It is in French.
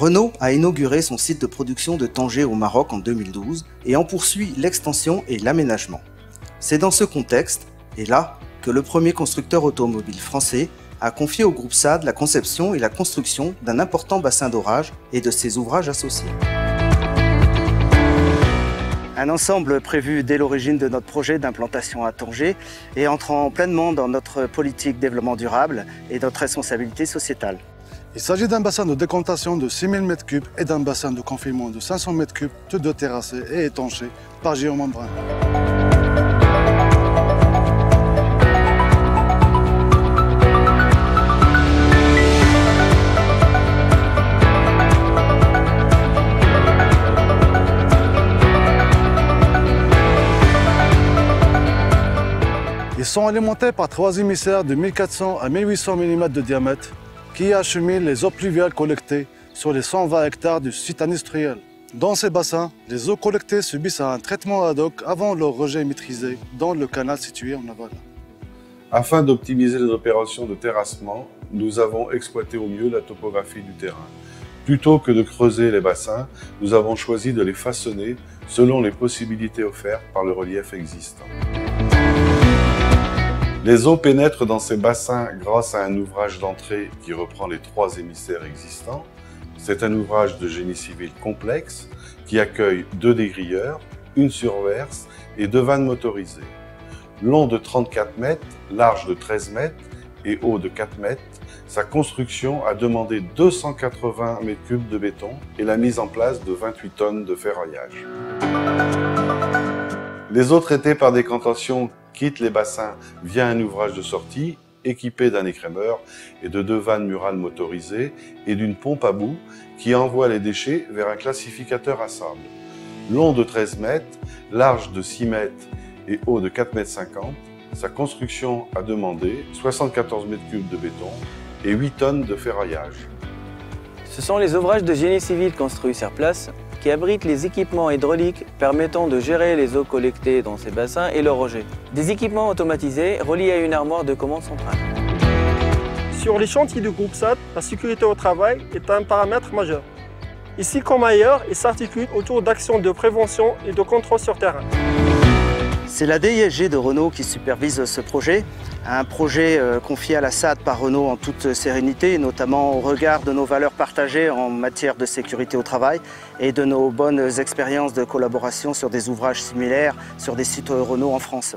Renault a inauguré son site de production de Tanger au Maroc en 2012 et en poursuit l'extension et l'aménagement. C'est dans ce contexte, et là, que le premier constructeur automobile français a confié au groupe SAD la conception et la construction d'un important bassin d'orage et de ses ouvrages associés. Un ensemble prévu dès l'origine de notre projet d'implantation à Tanger et entrant pleinement dans notre politique développement durable et notre responsabilité sociétale. Il s'agit d'un bassin de décantation de 6000 m3 et d'un bassin de confinement de 500 m3, tous deux terrassés et étanchés par géomembrane. Ils sont alimentés par 3 émissaires de 1400 à 1800 mm de diamètre qui acheminent les eaux pluviales collectées sur les 120 hectares du site industriel. Dans ces bassins, les eaux collectées subissent un traitement ad hoc avant leur rejet maîtrisé dans le canal situé en aval. Afin d'optimiser les opérations de terrassement, nous avons exploité au mieux la topographie du terrain. Plutôt que de creuser les bassins, nous avons choisi de les façonner selon les possibilités offertes par le relief existant. Les eaux pénètrent dans ces bassins grâce à un ouvrage d'entrée qui reprend les 3 émissaires existants. C'est un ouvrage de génie civil complexe qui accueille 2 dégrilleurs, une surverse et 2 vannes motorisées. Long de 34 mètres, large de 13 mètres et haut de 4 mètres, sa construction a demandé 280 m3 de béton et la mise en place de 28 tonnes de ferraillage. Les eaux traitées par décantation quittent les bassins via un ouvrage de sortie équipé d'un écrémeur et de 2 vannes murales motorisées et d'une pompe à bout qui envoie les déchets vers un classificateur à sable. Long de 13 mètres, large de 6 mètres et haut de 4,50 m, sa construction a demandé 74 m3 de béton et 8 tonnes de ferraillage. Ce sont les ouvrages de génie civil construits sur place qui abritent les équipements hydrauliques permettant de gérer les eaux collectées dans ces bassins et leur rejet. Des équipements automatisés reliés à une armoire de commande centrale. Sur les chantiers du groupe SAD, la sécurité au travail est un paramètre majeur. Ici comme ailleurs, il s'articule autour d'actions de prévention et de contrôle sur terrain. C'est la DISG de Renault qui supervise ce projet, un projet confié à la SAD par Renault en toute sérénité, notamment au regard de nos valeurs partagées en matière de sécurité au travail et de nos bonnes expériences de collaboration sur des ouvrages similaires sur des sites Renault en France.